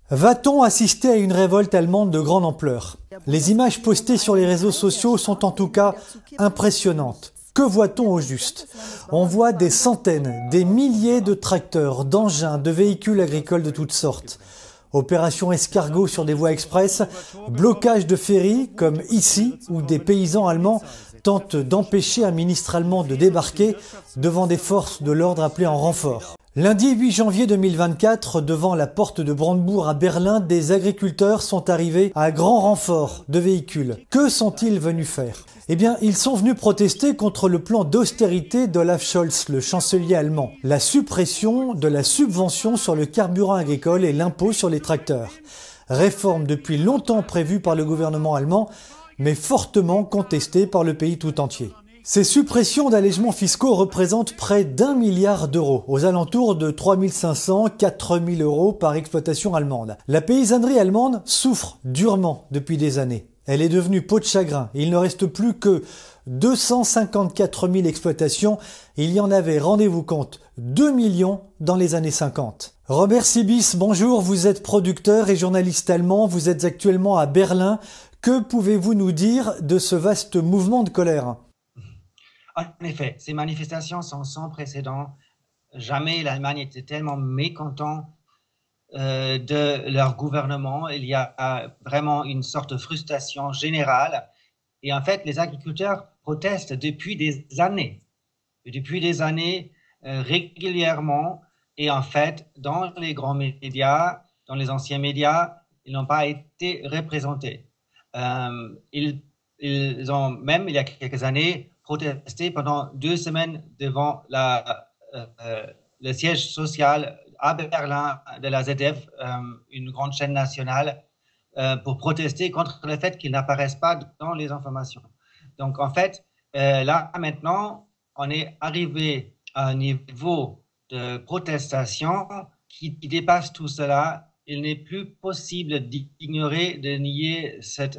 Va-t-on assister à une révolte allemande de grande ampleur? Les images postées sur les réseaux sociaux sont en tout cas impressionnantes. Que voit-on au juste? On voit des centaines, des milliers de tracteurs, d'engins, de véhicules agricoles de toutes sortes. Opération escargot sur des voies express, blocage de ferries comme ici où des paysans allemands tentent d'empêcher un ministre allemand de débarquer devant des forces de l'ordre appelées en renfort. Lundi 8 janvier 2024, devant la porte de Brandebourg à Berlin, des agriculteurs sont arrivés à grand renfort de véhicules. Que sont-ils venus faire? Eh bien, ils sont venus protester contre le plan d'austérité d'Olaf Scholz, le chancelier allemand. La suppression de la subvention sur le carburant agricole et l'impôt sur les tracteurs. Réforme depuis longtemps prévue par le gouvernement allemand, mais fortement contestée par le pays tout entier. Ces suppressions d'allègements fiscaux représentent près d'1 milliard d'euros, aux alentours de 3 500 à 4 000 euros par exploitation allemande. La paysannerie allemande souffre durement depuis des années. Elle est devenue peau de chagrin. Il ne reste plus que 254 000 exploitations. Il y en avait, rendez-vous compte, 2 millions dans les années 50. Robert Sibis, bonjour, vous êtes producteur et journaliste allemand, vous êtes actuellement à Berlin. Que pouvez-vous nous dire de ce vaste mouvement de colère ? En effet, ces manifestations sont sans précédent. Jamais l'Allemagne était tellement mécontente de leur gouvernement. Il y a vraiment une sorte de frustration générale. Et en fait, les agriculteurs protestent depuis des années. Depuis des années, régulièrement. Et en fait, dans les grands médias, dans les anciens médias, ils n'ont pas été représentés. Ils ont même, il y a quelques années, protesté pendant 2 semaines devant le siège social à Berlin de la ZDF, une grande chaîne nationale, pour protester contre le fait qu'ils n'apparaissent pas dans les informations. Donc en fait, là maintenant, on est arrivé à un niveau de protestation qui dépasse tout cela. Il n'est plus possible d'ignorer, de nier cette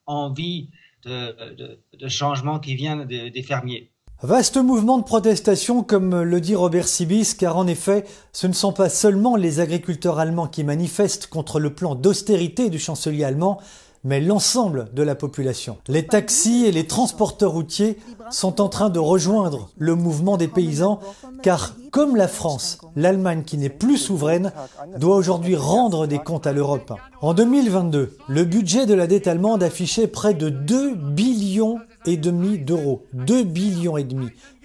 envie de changement qui vient des fermiers. Vaste mouvement de protestation, comme le dit Robert Sibis, car en effet, ce ne sont pas seulement les agriculteurs allemands qui manifestent contre le plan d'austérité du chancelier allemand, mais l'ensemble de la population. Les taxis et les transporteurs routiers sont en train de rejoindre le mouvement des paysans, car comme la France, l'Allemagne qui n'est plus souveraine, doit aujourd'hui rendre des comptes à l'Europe. En 2022, le budget de la dette allemande affichait près de 2,5 billions d'euros. 2,5 billions,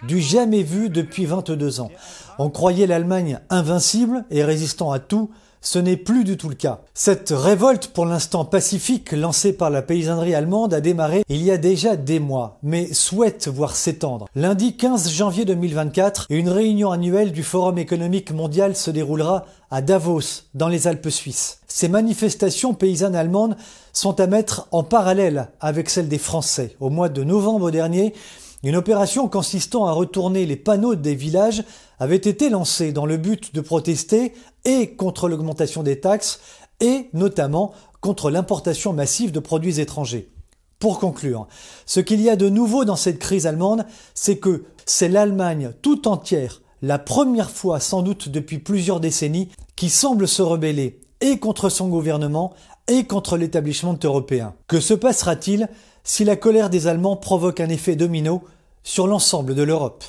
du jamais vu depuis 22 ans. On croyait l'Allemagne invincible et résistant à tout. Ce n'est plus du tout le cas. Cette révolte, pour l'instant pacifique, lancée par la paysannerie allemande, a démarré il y a déjà des mois, mais souhaite voir s'étendre. Lundi 15 janvier 2024, une réunion annuelle du Forum économique mondial se déroulera à Davos, dans les Alpes suisses. Ces manifestations paysannes allemandes sont à mettre en parallèle avec celles des Français. Au mois de novembre dernier, une opération consistant à retourner les panneaux des villages avait été lancée dans le but de protester et contre l'augmentation des taxes et notamment contre l'importation massive de produits étrangers. Pour conclure, ce qu'il y a de nouveau dans cette crise allemande, c'est que c'est l'Allemagne tout entière, la première fois sans doute depuis plusieurs décennies, qui semble se rebeller et contre son gouvernement et contre l'établissement européen. Que se passera-t-il si la colère des Allemands provoque un effet domino sur l'ensemble de l'Europe ?